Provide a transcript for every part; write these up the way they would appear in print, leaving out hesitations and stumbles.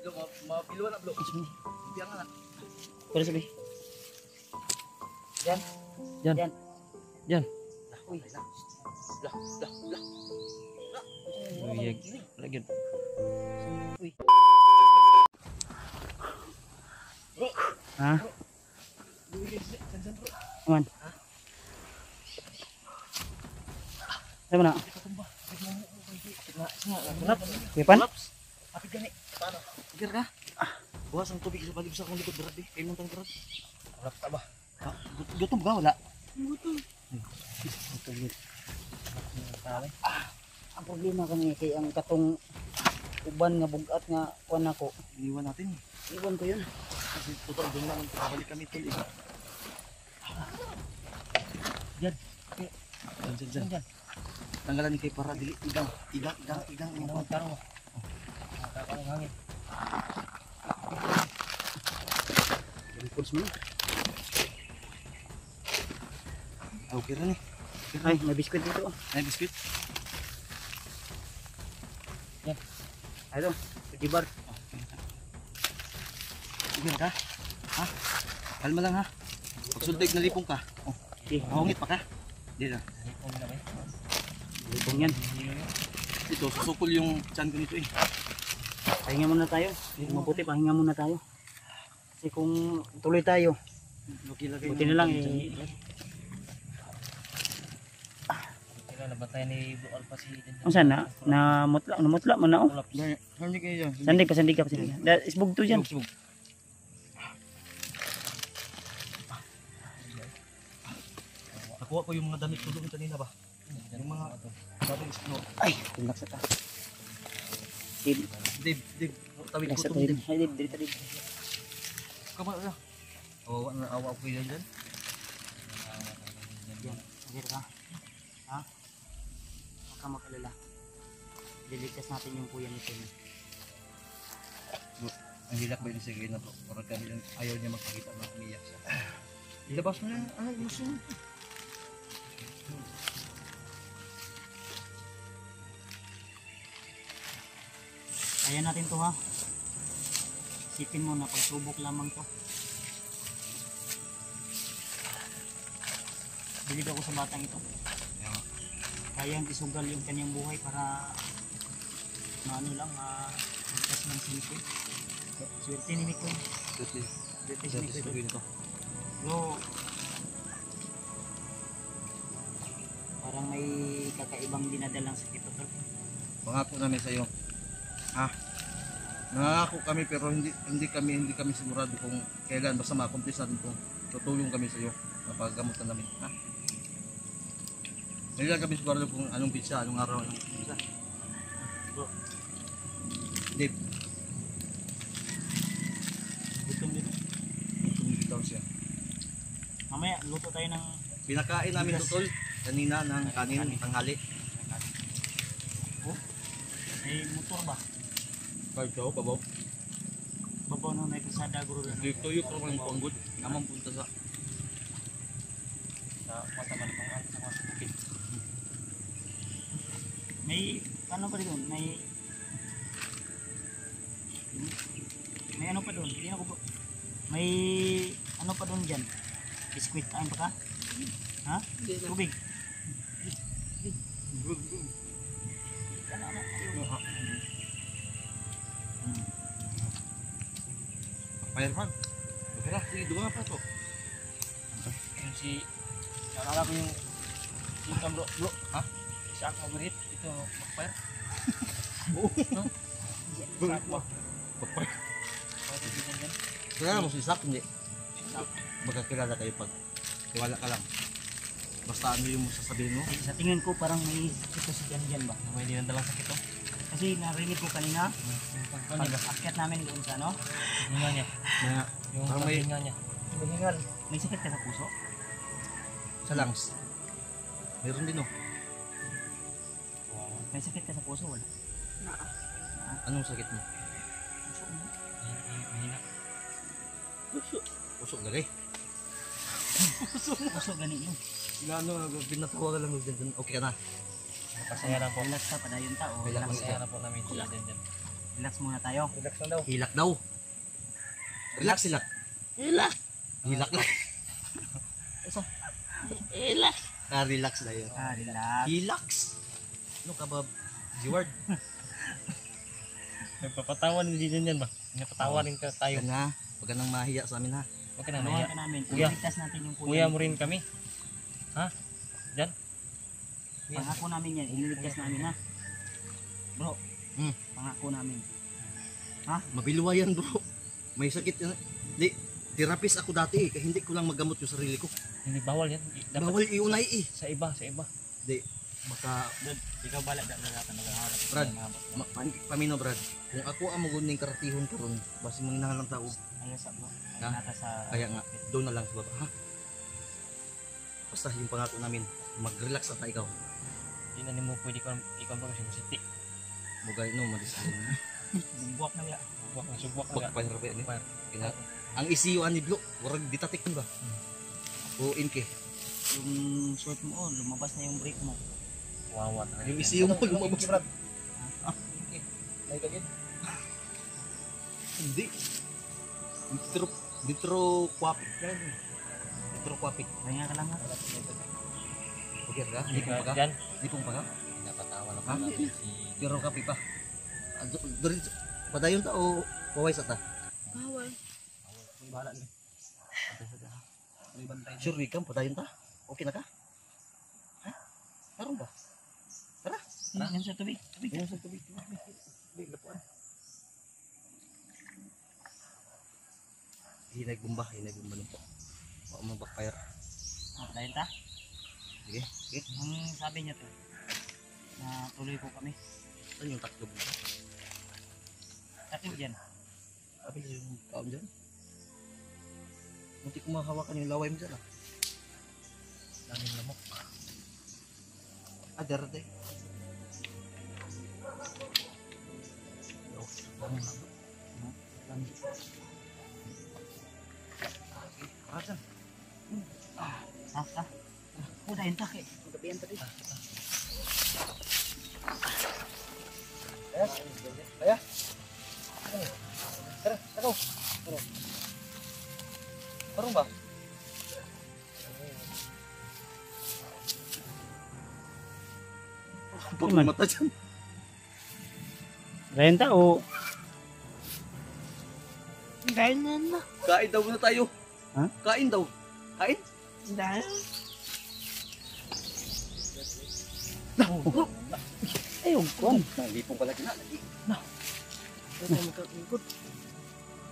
Lo, mapiluan na, bro. Biyan nga na. Pwede sabi. Yan. Yan. Yan. Yan. Uy. Lah. Uyag. Lagyan. Uy. Ha? Aman. Saan mo na? Kipan? Apit gani. Paano? Pikir ka? Bukas ang tubig sa balik sa akong likod berat eh. Kayo mong berat. Wala pa ba? Gutom ka wala? Gutom. Ang problema kami kay ang katong uban nga bugat nga kuan ako. Iniwan natin. Iwan ko yun. Kasi total doon lang balik kami tol eh. Diyan. Diyan. Tanggalan ni kay para dili igang. Ang magkaroon mo. Magkaroon hangin. Records mo na. Okay rin eh. Ay, may biskuit dito. May biskuit. Yan. Ay ito, pitibar. Sige ka. Ha? Kalma lang ha. Pagsultig na lipong ka. Oh, mahungit pa ka. Di na. Lipong yan. Ito, susukol yung tiyan ko nito eh. Pahinga muna tayo. Mabuti, pahinga muna tayo. Kasi kung tuloy tayo, buti na lang eh. Nabatay ni Blue Alpha si Ang sana, namutla man na oh. Sandig kayo dyan. Sandig ka. Isbog to dyan. Nakuha ko yung mga damit ko doon kanina ba? Yung mga dating explore. Ay, tulak sa taas. Dib. Dib. Tawid ko Sa ito. tayo. Ay, dib. Kamal na. Oo, awa ko yan dyan. Yan, okay ka. Ha? Huwag ka makalala. Liligtas natin yung kuya nito. Ang hilak ba yun sige na bro? Parang kami ayaw niya magpakita na umiyak siya. Ilabas mo na. Ano gusto mo? Kaya natin to ha. Isipin mo na pagsubok lamang to. Bilib ako sa batang ito. Kayang isugal yung kanyang buhay para maano lang, magkas ng siniko. Swerte ni Miko. Swerte si Miko ito. Pero parang may kakaibang dinadalang sakit ito. Pangako namin sa iyo. Ha? Nangako kami pero hindi kami sigurado kung kailan basta ma-accomplish natin kung tutulong kami sa iyo. Mapagamutan namin. Ha? Hindi lang kami sigurado kung anong pizza, anong araw, anong pizza. Bro, Dave. gutom din. Gutom bitaw siya. Mamaya, luto tayo ng Pinakain namin tutol kanina ng kanin tanghali. oh, may motor ba? Pagkaw, babaw. Babaw na may kasada guro rin. Tuyok ko ng panggod. Namang punta sa Mataman sa mga bukid. May ano pa doon? May ano pa doon? Hindi ako may ano pa doon diyan? Biskuit kain pa ka? Ha? Tubig. Payarman. Kaya sige dua pa to. Yung si naalala ko yung bro. Ha? Isa ang favorite ito magpire. Oo. No? Isa ako. Bakpay. Kaya mo si Sak hindi. Magkakilala kayo pag tiwala ka lang. Basta ano yung sasabihin mo? Sa tingin ko parang may sakit si dyan ba? May dinadalang sakit to. Kasi narinig ko kanina pag akyat namin doon sa ano? Hinga niya. Yung parang may hinga niya. Hingal. May sakit ka sa puso? sa lungs. Meron din oh. May sakit ka sa puso wala? Anong sakit mo? Puso mo? Mahina. Pusok lagay. Puso gani yun. Ano, binatawa ka lang dyan. Okay ka na. Pasaya lang po. Relax ka, padayon ta. O, Relax. relax. Pasaya na po namin sila dyan. Relax muna tayo. Relax lang daw. Hilak daw. Relax, hilak. Hilak. Hilak lang. Hilak. Relax na yun. Relax. Hilax. Ano ka ba? G-word. Nagpapatawan din yan ba? Nagpapatawan ka tayo. Yan nga. Huwag ka nang mahiya sa amin ha. Huwag ka na Tulungan naya. ka namin. Kuya. Iligtas natin yung Kuya mo rin kami. Ha? Dyan? Pangako namin yan. Ililigtas namin ha. Bro. Pangako namin. Mabilwa yan bro. May sakit yan. Di, therapist ako dati kaya hindi ko lang magamot yung sarili ko. Hindi bawal yan. Dapat Bawal iunay eh. sa iba, sa iba. Di, baka, Ikaw bala na natin nag-aharap. Brad. Pamino Brad, kung ako ang maguning karatihon karon, basi manginahal ng tao, Ayos sa bro. Ha? Nata sa... kaya nga, doon na lang sa baba, ha? Basta yung pangako namin, mag-relax at ikaw. Hindi na mo pwede ikaw ba kasi masiti. Bugay no, madisalin na. Bumbuak na niya. Subwak na subwak Bak na. pa yung rabi, Par. ang isiyo ani Blo, warag ditatik mo ba? O inke. Yung short mo, lumabas na yung brake mo. Wawan. Yung isiyo mo lumabas. Brad. Hindi. Ditro kwapik. Ditro kwapik. Kaya ka lang ha. Okay ka? Hindi pong paga? Dyan. Hindi pong paga? Napatawa na Ha? po namin si... Pero kapi pa. Padayon ta o paway sa ta? Bawal. Bahala na. Sure Wikam, padayon ta? Okay na ka? Ha? Meron ba? Yan sa tubig. Tubig. Ayun sa tubig. Tubig, lapuan. Hinay gumba lang po. Baka mo backfire. Dahil ta. Sige, sige. Ang sabi niya to, na tuloy po kami. Saan yung taklo mo? Takip dyan. Sabi yung kaon dyan. Munti ko mahawakan yung laway mo dyan ah. Daming lamok. Ah, darating. Ha? Dahil ta kay. Gabihan pa din. Kaya? Tara, tara. Parang ba? Kuman. Mata dyan. Dahil ta o... Dahil na na. Kain daw muna tayo. Ha? Kain daw. Kain? Dahil. Ayun, kuwan. Hindi pong pala kina. Lagi. Ito mo kakingkod.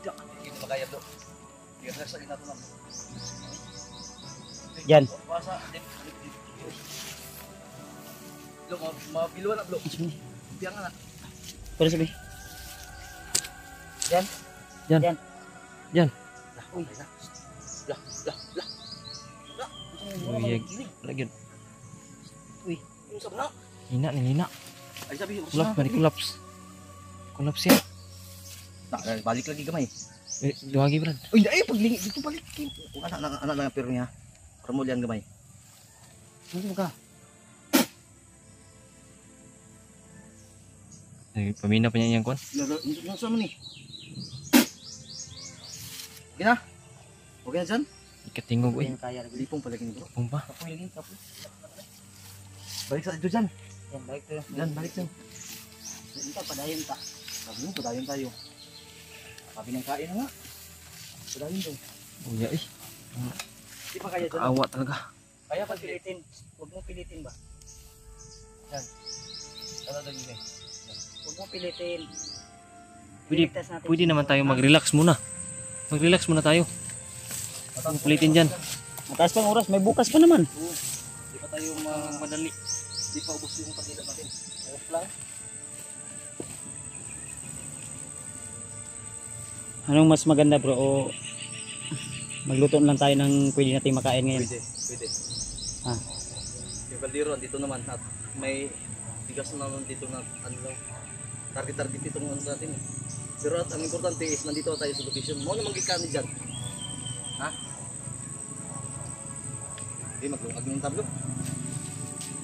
Hindi mo makaya bro. Hindi ka sa ina to lang. Yan. Pasa. Bro, mapiluan na bro. Biyan nga na. Pero sabi. Yan. Yan. Yan. Yan. Uy, lah. Lah. Uyag. Lagyan. Yung sabna. Hina ni hina. Ay sabi, Kulaps ba ni kulaps? Kulaps yan. Balik lagi gamay. Duwagi Brad. Uy, ay paglingi dito balik. Anak lang pero niya. Permulian gamay. Ano ka? Pamina pa niya yung kwan. Yung sama ni. Okay na? Okay na dyan? Ikatingog Uy, uy. kaya lagi. Lipong pala kini bro. Pumpa. Kapoy lagi, kapoy. Balik sa ito dyan. Yan, balik tayo. Dyan, balik dyan. Dahil ta, padayon ta. Sabi mo, padayon tayo. Sabi ng kain na nga. Padayon daw. Uya eh. Di pa kaya dyan. Kaawa talaga. Kaya Pag pilitin, huwag mo pilitin ba? Ano daw yun eh? Huwag mo pilitin. Pwede, Iligtas natin pwede si naman Lord, tayo ha? mag-relax muna. Mag-relax muna tayo. Huwag pulitin dyan. Mataas pang oras, may bukas pa naman. Di pa tayo madali. Di pa ubos yung partida natin. Ayos lang. Anong mas maganda bro? O magluto lang tayo ng pwede nating makain ngayon? Pwede. Ha? Yung kaldero, dito naman. At may bigas naman dito na ano daw. Target itong ano natin. Pero at ang importante is nandito tayo sa location. Mo naman gikani dyan. Ha? Hindi maglungag ng tablo.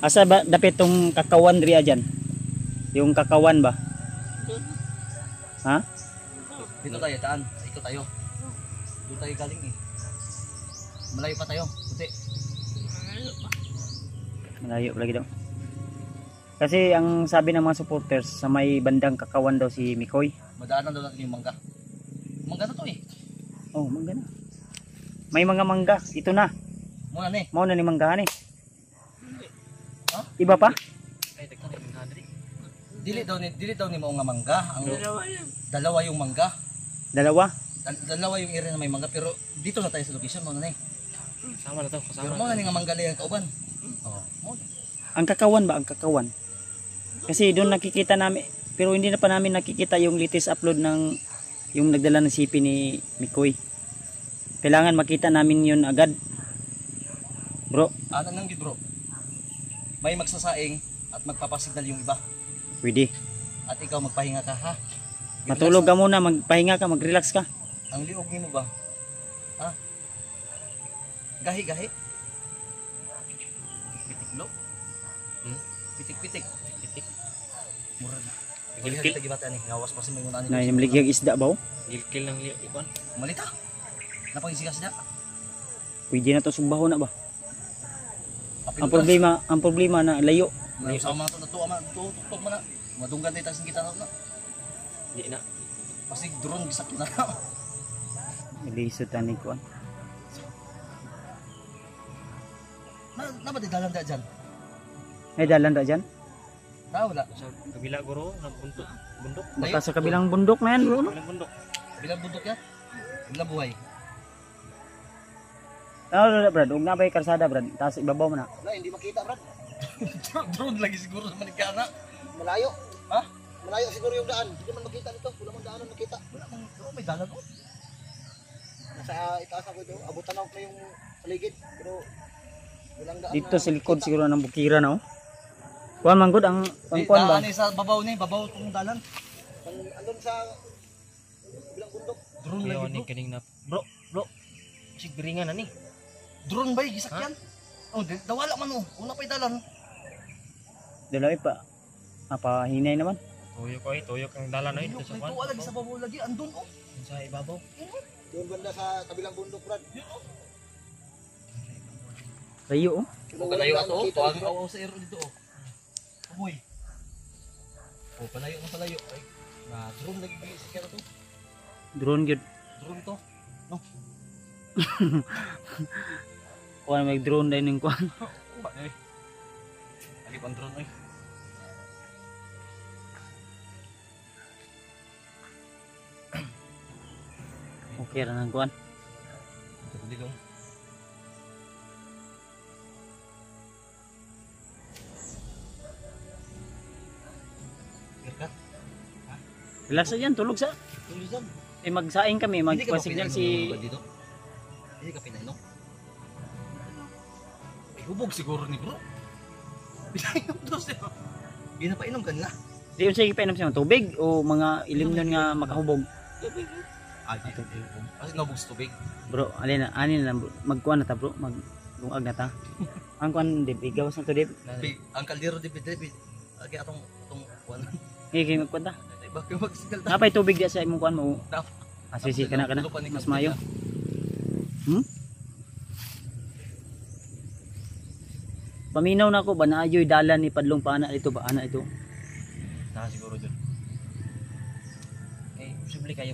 Asa ba dapit tong kakawan diri dyan? Yung kakawan ba? Doon. Ha? Dito tayo, taan. Ikot tayo. Doon tayo galing eh. Malayo pa tayo. Puti. Ano pa? Malayo lagi daw. Kasi ang sabi ng mga supporters sa may bandang kakawan daw si Mikoy. Madaanan daw natin yung mangga. Mangga na to eh. Oh, mangga na. May mga mangga. Ito na. Muna na eh. Mao na ni manggahan eh. Hindi. Iba pa? Ay, tagtan yung hadri. Dili daw ni mao nga mangga. Ang Dalawa yun. dalawa yung mangga. Dalawa. Dalawa yung area na may mangga pero dito na tayo sa location mo na eh. Kasama na to, Pero kasama mo na. na ni nga mangga lang kauban. Oh, mo. Ang kakawan ba? Ang kakawan. Kasi doon nakikita namin. Pero hindi na pa namin nakikita yung latest upload ng yung nagdala ng CP ni Mikoy. Kailangan makita namin yun agad. Bro, Ano nang gid bro? May magsasaing at magpapasignal yung iba. pwede. At ikaw magpahinga ka ha. Matulog ka muna, magpahinga ka, mag-relax ka. Ang liog nimo ba? Ha? Gahi-gahi. Pitik-lo. Pitik-pitik. Pitik. Murag. Gilkil. Kita gibatan ni ngawas pa si may ngunani. Na yung ligyag isda ba? Oh? Gilkil ng ikon. Malita. Napangisigas niya. Pwede na to sumbaho na ba? Apil Ang problema na layo. Ngayon sa mga to ama tutok man na. Madunggan tay tas kita na. Di na. Pasig drone gisak na. Ilisod tani ko. Na ba di dalan da diyan? May dalan ra dyan? Wala. Sa kabila guro, bundok. Bundok. Baka sa kabilang bundok na yan bro. No? Kabilang bundok. Bilang bundok ya? Bilang buhay. Ano Brad, huwag na ba yung karsada Brad? Tapos ibabaw mo na. Wala, hindi makita, Brad. Drone lagi siguro sa Manikana. Malayo. Ha? Malayo siguro yung daan. Hindi man makita nito. Wala mang daanan makita. Wala mang, oh, may daanan ko. Nasa itaas ako ito. Abutan ako na yung paligid. Pero walang daan. Dito sa likod siguro ng bukira na oh. Kuan man gud ang kuan ba? Daan sa babaw ni, babaw kung dalan. Andun sa bilang bundok. Drone Ayaw lagi ni bro. kining na. Bro. Sigbiringan na ni. Drone ba gisak yan? Oh, dawala man oh. Una pa'y dalan. Dalawi pa. Hinay naman. Tuyok ang dala na ito sa Ito kwan. lagi sa babaw lagi. Andun oh. Sa ibabaw. Doon banda sa kabilang bundok, Brad. Layo oh. Kung kalayo ato, tuwag ako sa air dito oh. Amoy. Oh, palayo na palayo. Ay, na drone lagi bigay sa kaya to. Drone gyud. Drone to. No. Kuan may drone dai ning kuan. Ba eh. Lagi pang drone ay. Okay ra nang kuan. Ito dilong. Kirkat. Relax sa yan, tulog sa. Tulisan. Eh magsaing kami, magpa-signal si dito. Hindi ka pinainom. Ay, hubog siguro ni bro. Pinainom to siya. Ginapainom ka nila. Di unsay ipainom siya tubig o mga ilim nun nga makahubog. Ah, dito. Kasi nabog sa tubig. Bro, alin na magkuan na ta bro, maglungag na ta. Ang kuan dib, igawas na to dib. Ang kaldero di David. Agi atong kuan. Kay magkuan ta. Ay bakit magsigal ta? Napay tubig diya sa imong kuan mo. Tap. Asisi kana kana. Mas mayo. Paminaw na ako ba na ayoy dalan ni padlong pana ito ba ana ito. Na siguro dun. Eh, posible kayo.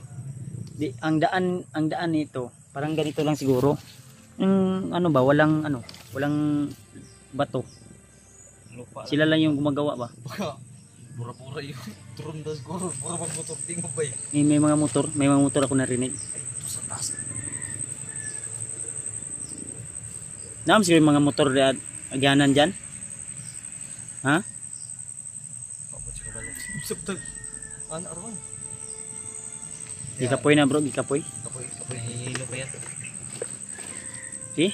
Di ang daan nito, parang ganito lang siguro. Yung ano ba, walang bato. Lupa. Sila lang yung gumagawa ba? Baka pura-pura yung drone na siguro. Pura bang motor tingin ba eh. May mga motor ako narinig. Ito sa taas. Naam siguro yung mga motor na agyanan dyan. Ha? Kapag siguro balik. Sabtag. Ano arwan? Gikapoy na bro, gikapoy. Kapoy. Nahihilo pa yan. Si?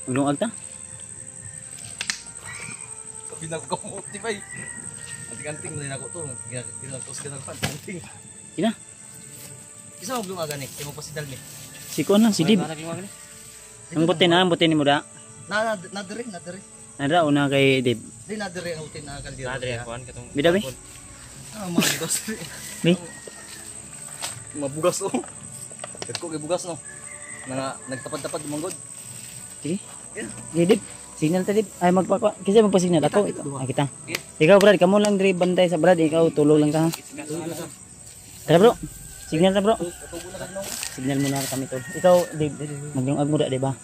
Maglungag ta? Pinagkamot di ba eh. Anting-anting mo din ako to. Pinagkos ka ng anting. Sina? Isa mo blumaga ni. Kaya mo pa si Dalmi. Si Kuan lang, si Dib. Parang liwanag ni. Ang buti ni mo da. Nadari. Nara una kay Dave. Di na dire ang utin na kaldero. Bida be. Ah, mabugas. Be. Mabugas oh. Ko kay bugas no. Nagtapad-tapad manggod. Sige. Dave. Signal ta Dave. Ay magpaka kasi magpa-signal ako. Ay kita. Ikaw Brad, kamo lang diri bantay sa Brad, ikaw tulog lang ka. Tara bro. Signal ta bro. Signal mo na kami tol. Ikaw Dave, magyungag mo da, di ba?